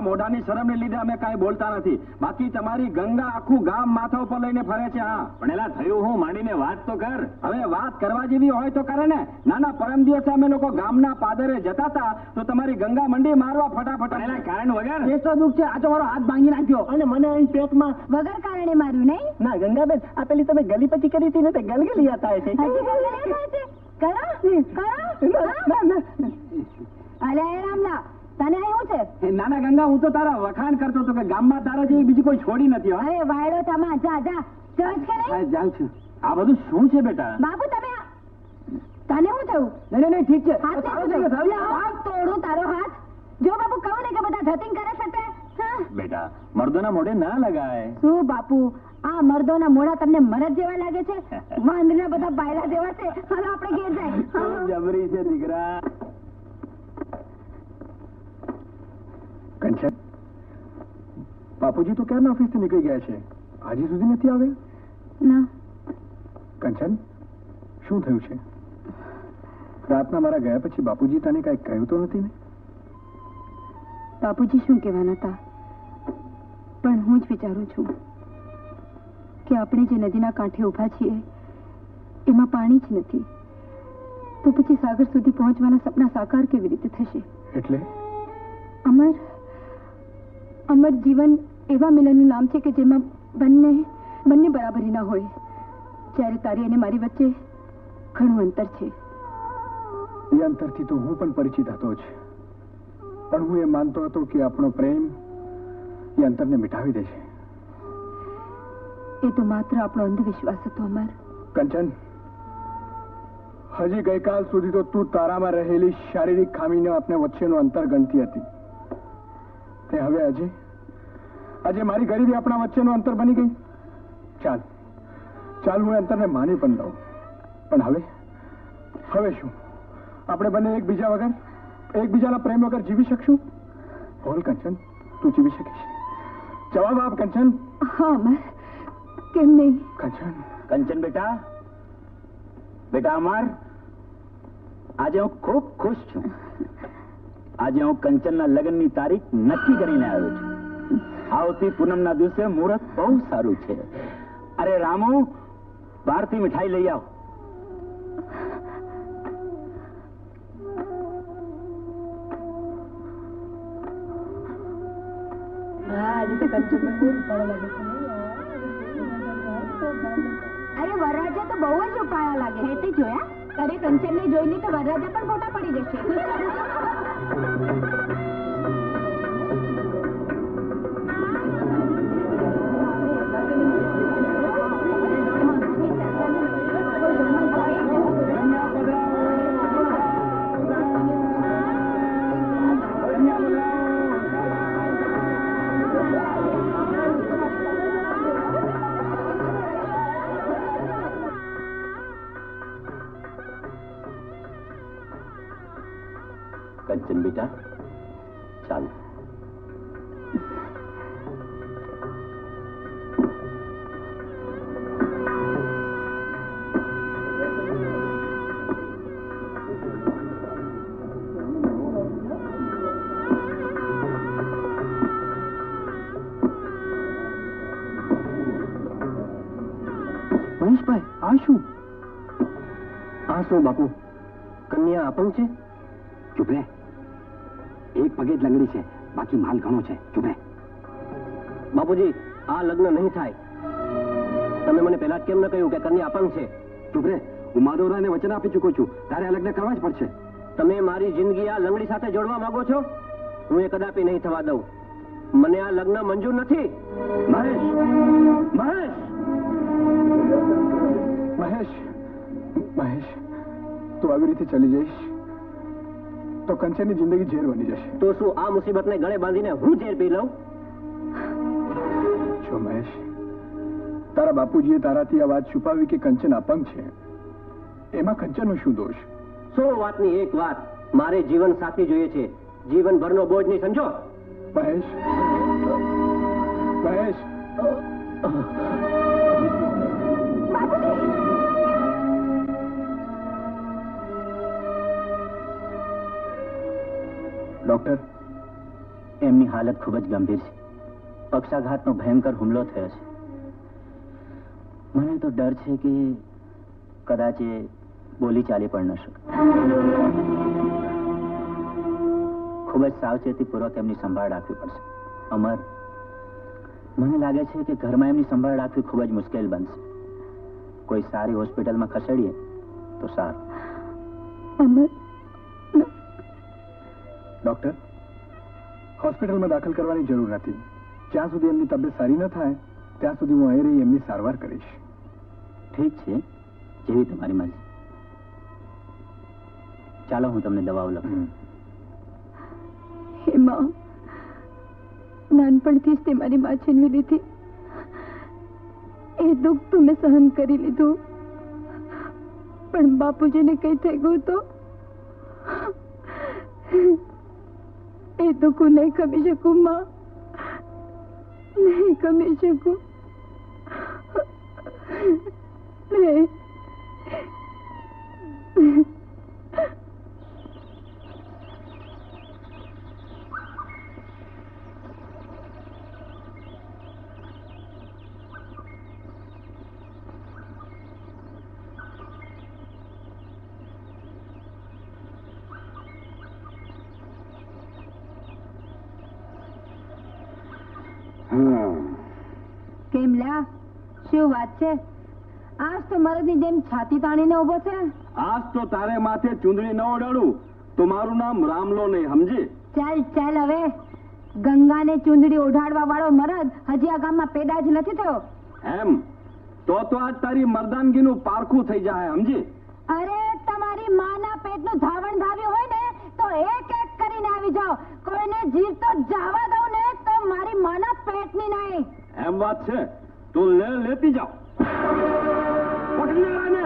મોઢાની શરમને લીધે અમે કાંઈ બોલતા નથી. બાકી તમારી ગંગા આખું ગામ માથા ઉપર લઈને ફરે છે. હા પણ એલા થયું હું માંડીને વાત તો કર. હવે વાત કરવા જેવી હોય તો કરે ને. નાના પરમ દિવસે અમે લોકો ગામના પાદરે જતા હતા તો તમારી ગંગા મંડી મારવા ફટાફટ. એલા કારણ વગર એ તો દુઃખ છે. આ તો મારો હાથ ભાંગી નાખ્યો અને મને અહીં પેટમાં વગર કારણે માર્યું નહીં? ના ગંગાબેન, આ પેલી તમે ગલીપતિ કરી હતી ને તે ગલગલિયા થાય છે. અરે રામલા, તને શું છે? નાના ગંગા, હું તો તારા વખાણ કરતો હતો કે ગામમાં તારા જેવી બીજી કોઈ છોડી નથી. અરે વાયડો તમા, જા જા જજ કે નહીં? જાઉં છું. આ બધું શું છે બેટા? બાપુ તમે તને શું થયું? નહીં ઠીક છે. હાથ તોડું તારો હાથ. જો બાપુ કહું ને કે બધા ધતિંગ કરે છે તે. બેટા મર્દોના મોઢે ના લગાય. શું બાપુ, આ મર્દોના મોઢા તમને મરદ જેવા લાગે છે? વાંદના બધા બાયરા જેવા છે. હાલો આપણે ઘેર જાય. જબરી છે દીકરા. કંચન, બાપુજી તો ક્યારના ઓફિસથી નીકળી ગયા છે, આજે સુધી નથી આવ્યા? ના. કંચન, શું થયું છે? રાતના મારા ગયા પછી બાપુજી તને કઈ કહ્યું તો નથી ને? બાપુજી શું કહેવાના હતા, પણ હું જ વિચારું છું કે આપણે જે નદીના કાંઠે ઊભા છીએ એમાં પાણી જ નથી, તો પછી સાગર સુધી પહોંચવાના સપના સાકાર કેવી રીતે થશે? એટલે અમર જીવન એવા મિલનનું નામ છે કે જેમાં બંને બરાબરી ના હોય. જ્યારે તારી અને મારી વચ્ચે ઘણું અંતર છે. એ અંતરથી તો હું પણ પરિચિત હતો જ, પણ હું એ માનતો હતો કે આપણો પ્રેમ એ અંતરને મિટાવી દેશે. એ તો માત્ર આપણો અંધવિશ્વાસ હતો અમર. કંચન, હજી ગઈકાલ સુધી તો તું તારામાં રહેલી શારીરિક ખામીને આપણે વચ્ચેનું અંતર ગણતી હતી. તે હવે આજે મારી ગરીબી આપણા વચ્ચેનું અંતર બની ગઈ. ચાલ હું અંતરને માની પણ દઉં, પણ હવે શું આપણે બંને એકબીજાના પ્રેમ વગર જીવી શકશું? બોલ કંચન, તું જીવી શકીશ? જવાબ આપ કંચન. હા અમર, કેમ નહીં? કંચન બેટા અમર, આજે હું ખૂબ ખુશ છું. આજે હું કંચનના લગ્નની તારીખ નક્કી કરીને આવ્યો છું. આવતી પૂનમના દિવસે મુહૂર્ત બહુ સારું છે. અરે રામુ, બહારથી મીઠાઈ લઈ આવ. અરે વરરાજા તો બહુ જ ઉપાયા લાગે. હેતી જોયા? અરે કંચન ને જોઈને તો વરરાજા પણ ફોટા પડી જશે. કંચન બેટા, ચાલો. મહેશભાઈ, આ શું બાપુ? કન્યા અપંગ છે? ચૂપ રે. એક પગે જ લંગડી છે, બાકી માલ ઘણો છે. ચૂપ રે. બાપુજી, આ લગ્ન નહીં થાય. તમે મને પહેલા જ કેમ ન કહ્યું કે કન્યા અપંગ છે? ચૂપ રે. હું માધવરાયને વચન આપી ચૂક્યો છું, તારે આ લગ્ન કરવા જ પડશે. તમે મારી જિંદગી આ લંગડી સાથે જોડવા માંગો છો? હું એ કદાપી નહીં થવા દઉં. મને આ લગ્ન મંજૂર નથી. મહેશ, તું આવી રીતે ચલી જઈશ તો કંચનની જિંદગી ઝેર બની જશે. તો શું આ મુસીબતને ગળે બાંધીને હું ઝેર પી લઉં? જો મહેશ, તારા બાપુજીએ તારાથી આ વાત છુપાવી કે કંચન અપંગ છે, એમાં કંચનનો શું દોષ? 100 વાતની એક વાત, મારે જીવન સાથી જોઈએ છે, જીવનભરનો બોજ નહીં, સમજો? મહેશ, ડોક્ટર, એમની હાલત ખૂબ જ ગંભીર છે. પક્ષાઘાતનો ભયંકર હુમલો થયો છે. મને તો ડર છે કે કદાચ એ બોલી ચાલી પણ ન શકે. ખૂબ જ સાવચેતીપૂર્વક એમની સંભાળ રાખવી પડશે. અમર, મને લાગે છે કે ઘરમાં એમની સંભાળ રાખવી ખૂબ જ મુશ્કેલ બનશે. કોઈ સારી હોસ્પિટલમાં ખસેડીએ તો સારું. અમર, ડોક્ટર, હોસ્પિટલમાં દાખલ કરવાની જરૂર નથી. જ્યાં સુધી એમની તબિયત સારી ન થાય ત્યાં સુધી હું અહીં રહી એમની સારવાર કરીશ. ઠીક છે, જેવી તમારી મરજી. ચાલો હું તમને દવાઓ લખું. હે માં, નાનપણથી જ તે મારી માં છીનવી લીધી. એ દુઃખ તો મેં સહન કરી લીધું, પણ બાપુજીને કઈ થઈ ગયું તો એ દુઃખ હું નહીં ખમી શકું માં, નહીં ખમી શકું. નહીં. કેમ લ્યા, શું વાત છે? આજ તો મરદની જેમ છાતી તાણીને ઉભો છે. આજ તો તારે માથે ચૂંદડી ન ઓડાડું તો મારું નામ રામલો નહીં, સમજી? ચાલ ચાલ, હવે ગંગાને ચૂંદડી ઓઢાડવા વાળો મરદ હજી આ ગામમાં પેદા જ નથી થયો. એમ તો આજ તારી મર્દાનગીનું પારખું થઈ જાય, સમજી? અરે તમારી માના પેટનું ધાવણ ધાવ્યું હોય ને તો એક એક કરીને આવી જાઓ. કોઈને જીવ તો જાવા દઉં ને તો મારી માના પેટની નહીં. એમ વાત છે, તું લેતી જાઓ. પકડી લેવાને.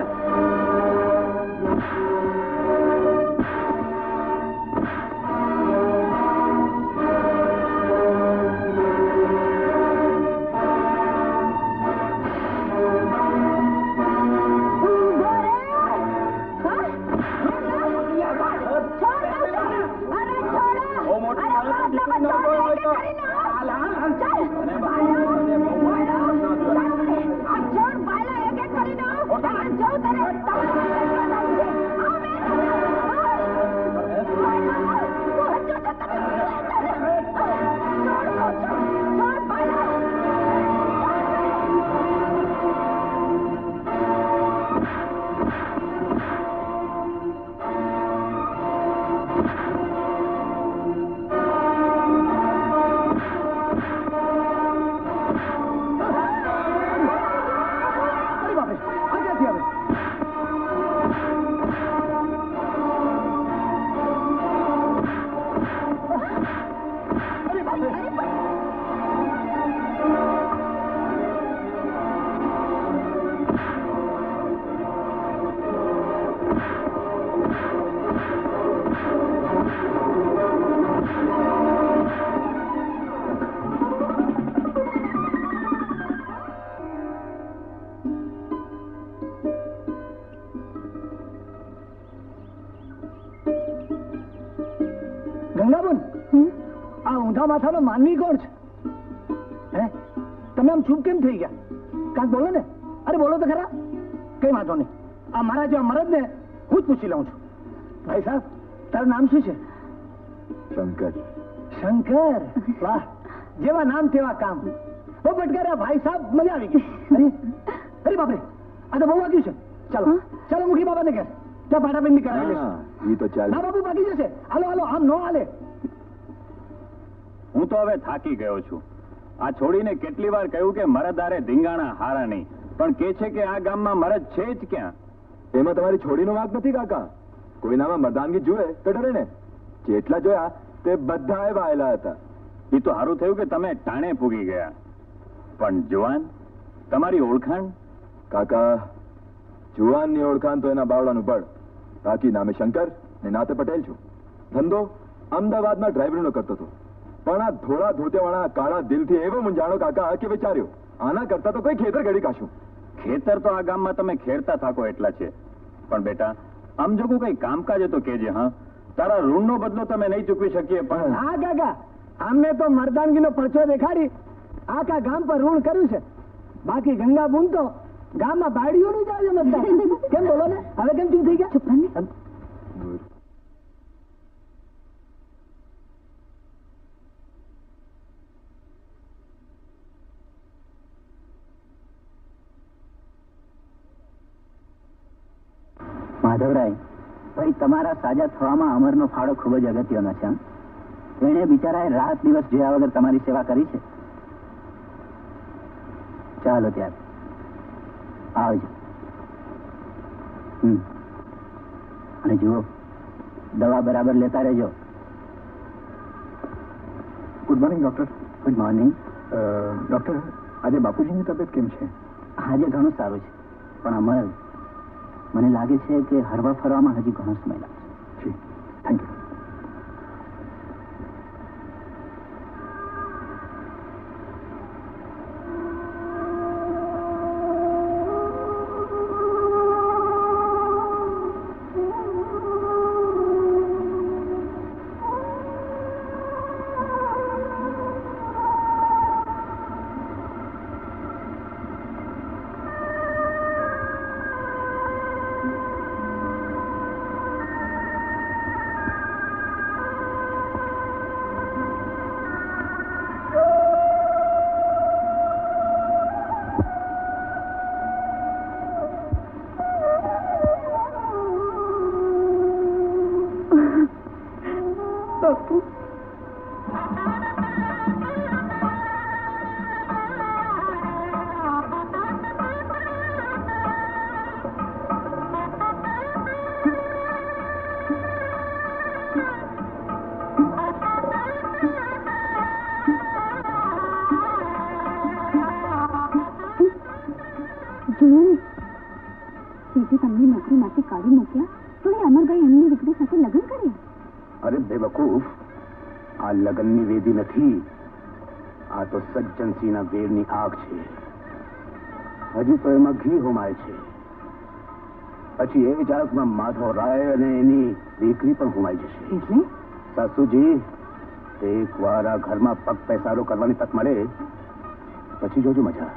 ગંગાબુન, આ ઊંધા માથાનો માનવી કોણ છે? હે, તમે આમ ચૂપ કેમ થઈ ગયા? કાંઈક બોલો ને. અરે બોલો તો ખરા. કઈ વાંધો નહીં, આ મારા જેવા મરદ ને હું જ પૂછી લઉં છું. ભાઈ સાહેબ, તારું નામ શું છે? શંકર. શંકર, વાહ, જેવા નામ તેવા કામ. બહુ પટકાર્યા ભાઈ સાહેબ, મજા આવી ગઈ. અરે બાપરે, આ તો બહુ વાગ્યું છે. ચાલો ચાલો, મુખી બાબાને ઘેર ત્યાં પાટાપિંડી કરાવી લેશું. ઈ તો ચાલે. ના બાબુ, બાકી જશે. હાલો હાલો, આમ નો હાલે. હું તો હવે થાકી ગયો છું. આ છોડીને કેટલી વાર કહ્યું કે મરદારે ધીંગાણા હારા નહીં, પણ કે છે કે આ ગામમાં મરદ છે જ ક્યાં? એમાં તમારી છોડીનો વાંક નથી કાકા. કોઈનામાં મર્દાનગી જુએ તો ડરે ને. જેટલા જોયા તે બધા વાયેલા હતા. એ તો સારું થયું કે તમે ટાણે પૂગી ગયા. પણ જુવાન, તમારી ઓળખાણ? કાકા, જુવાનની ઓળખાણ તો એના બાવડાનું બળ. બાકી નામે શંકર ને નાતે પટેલ છું. ધંધો અમદાવાદમાં ડ્રાઈવરીનો કરતો હતો. પણ આ ધોળા ધોતિયાવાળા કાળા દિલથી એવો મૂંઝાણો કાકા કે વિચાર્યો આના કરતા તો કોઈ ખેતર ઘડી કાશું. ખેતર તો આ ગામમાં તમે ખેડતા થાકો એટલા છે. પણ બેટા, આમ જો કોઈ કામકાજ તો કેજે. હા, તારા ઋણનો બદલો તમે નહીં ચૂકવી શકીએ પણ હા કાકા, આમને તો મર્દાનગીનો પરચો દેખાડી આખા ગામ પર ઋણ કર્યું છે. બાકી ગંગા બુન તો ગામમાં બાળીઓનું જ આવે મતદાન. કેમ બોલો ને, હવે કેમ ચૂપ થઈ ગયા? ચૂપ ને. માધવરાય, ભાઈ તમારા સાજા થવામાં અમરનો ફાળો ખૂબ જ અગત્યનો છે. એણે બિચારાએ રાત દિવસ જોયા વગર તમારી સેવા કરી છે. ચાલો ત્યારે આવજો. અને જુઓ, દવા બરાબર લેતા રહેજો. Good morning doctor. Good morning. Doctor, આજે બાપુજીની તબિયત કેમ છે? આજે ઘણું સારું છે, પણ અમર, મને લાગે છે કે હરવા ફરવામાં હજી ઘણો સમય લાગશે. જી, થેન્ક યુ. તમને નોકરીમાંથી કાઢી મૂક્યા તો અમરભાઈ એમની દીકરી સાથે લગ્ન કર્યા. અરે બેવકૂફ, આ લગ્નની વેદી નથી, આ તો સજ્જનસિંહના વેરની આગ છે. હજી તો એમાં ઘી હોમાય છે. પછી એ જાગમાં માધવ રાય અને એની દીકરી પણ હોમાઈ જશે. એટલે સાસુજી, એક વાર આ ઘરમાં પગ પેસારો કરવાની તક મળે પછી જોજો મજા.